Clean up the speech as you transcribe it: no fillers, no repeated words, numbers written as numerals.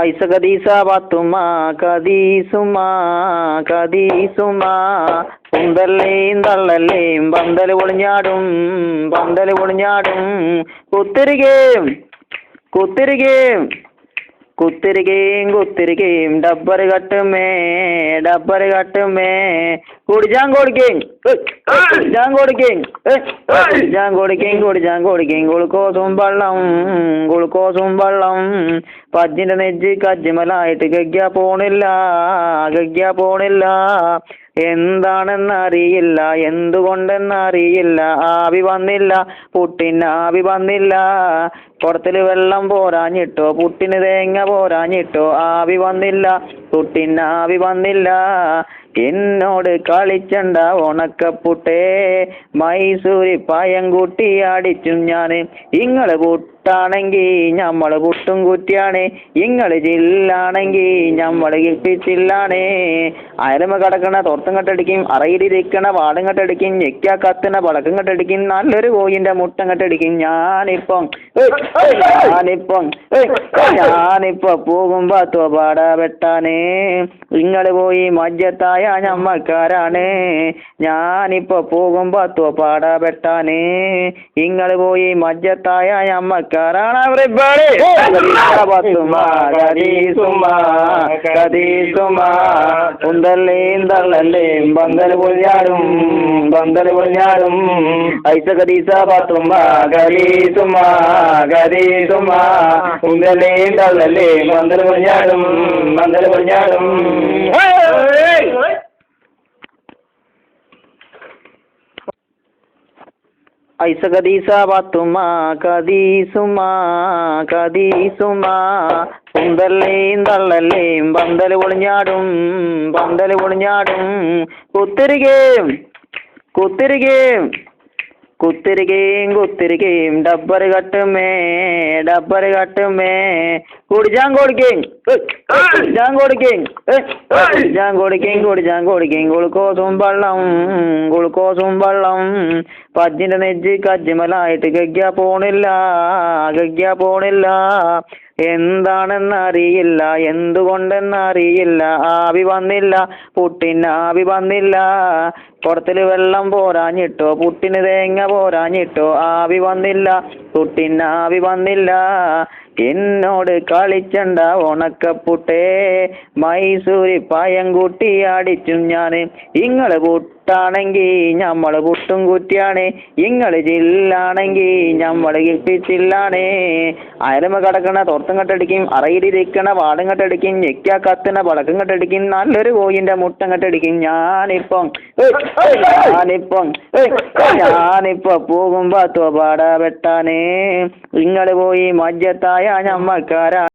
ഐസ കദീസ പാത്തുമ്മ കദീസുമ്മ കദീസുമ്മ കുന്തല്ലേയും തള്ളല്ലേയും പന്തല് പൊളിഞ്ഞാടും പന്തല് പൊളിഞ്ഞാടും കുത്തിരികേം കുത്തിരികേം കുത്തിരികേം കുത്തിരികേം ഡബ്ബറ് കട്ടുമേ ഡബ്ബറ് കട്ടുമേ കുടിച്ചാൻ കൊടുക്കേം കുടിച്ചാൻ കൊടുക്കേം കുടിച്ചാൻ കൊടുക്കേം കുടിച്ചാൻ കൊടുക്കേം ഗുളുക്കോസും വെള്ളം പജ്ജിന്റെ നെജ്ജ് കജ്ജിമലായിട്ട് ഗഗ്യ പോണില്ല എന്താണെന്നറിയില്ല എന്തുകൊണ്ടെന്നറിയില്ല ആവി വന്നില്ല പുട്ടിന് ആവി വന്നില്ല കുടത്തില് വെള്ളം പോരാഞ്ഞിട്ടോ പുട്ടിന് തേങ്ങ പോരാഞ്ഞിട്ടോ ആവി വന്നില്ല പുട്ടിന് ആവി വന്നില്ല എന്നോട് കളിച്ചണ്ട ഉണക്കപ്പുട്ടേ മൈസൂരി പായം കൂട്ടി അടിച്ചും ഞാന് ഇങ്ങള് പുട്ടാണെങ്കി ഞമ്മള് പുട്ടും കുറ്റിയാണ് ഇങ്ങള് ജില്ലാണെങ്കി ഞമ്മള് കിട്ടിച്ചില്ലാണ് അയലമ കിടക്കണ തോർത്തും കെട്ടടിക്കും അറയിലിരിക്കണ വാടും കെട്ടടിക്കും ഞെക്കാ കത്തണ പടക്കം കെട്ടടിക്കും നല്ലൊരു കോയിന്റെ മുട്ടം കെട്ടടിക്കും ഞാനിപ്പം പോകുമ്പോ തോപാട വെട്ടാനേ ഇങ്ങള് പോയി മജ്ജത്തായ ഞമ്മക്കാരാണ് ഞാനിപ്പോ പോകുമ്പോ തോപാട വെട്ടാനേ ഇങ്ങള് പോയി മജ്ജത്തായ ഞമ്മക്കാരാണ് ഉന്തല്ലേയും തള്ളല്ലേയും പന്തല് പൊളിഞ്ഞാടും ഐസ കദീസ പാത്തുമ്മ കദീസുമ്മ കദീസുമ്മ ഉന്തല്ലേയും തള്ളല്ലേയും പന്തല് പൊളിഞ്ഞാടും ഐസ കദീസ പാത്തുമ്മ കദീസുമ്മ കദീസുമ്മ കുന്തല്ലേയും തള്ളല്ലേയും പന്തല് പൊളിഞ്ഞാടും കുത്തിരികേം കുത്തിരികേം ഡബ്ബറ് കട്ടുമേ കുടിച്ചാൻ കൊടുക്കേം ഗുളുക്കോസും വെള്ളം പജ്ജിന്റെ നെജ്ജ് കജ്ജിമലായിട്ട് ഗഗ്യ പോണില്ല എന്താണെന്നറിയില്ല എന്തുകൊണ്ടെന്നറിയില്ല ആവി വന്നില്ല പുട്ടിന് ആവി വന്നില്ല കുടത്തില് വെള്ളം പോരാഞ്ഞിട്ടോ പുട്ടിന് തേങ്ങ പോരാഞ്ഞിട്ടോ ആവി വന്നില്ല പുട്ടിന് ആവി വന്നില്ല എന്നോട് കളിച്ചണ്ട ഉണക്കപ്പുട്ടേ മൈസൂരി പായം കൂട്ടി അടിച്ചും ഞാന് ഇങ്ങള് പുട്ടാണെങ്കി ഞമ്മള് പുട്ടും കുറ്റിയാണ് ഇങ്ങള് ജില്ലാണെങ്കി ഞമ്മള് കിട്ടിച്ചില്ലാണ് അയലമ കിടക്കണ തോർത്തും കെട്ടടിക്കും അറയിലിരിക്കണ വാടും കെട്ടടിക്കും ഞെക്കാ കത്തണ പടക്കം കെട്ടടിക്കും നല്ലൊരു കോയിന്റെ മുട്ടം കെട്ടടിക്കും ഞാനിപ്പം പോകുമ്പോ തോപാട വെട്ടാനേ ഇങ്ങള് പോയി മജ്ജത്തായ ഞമ്മക്കാരാ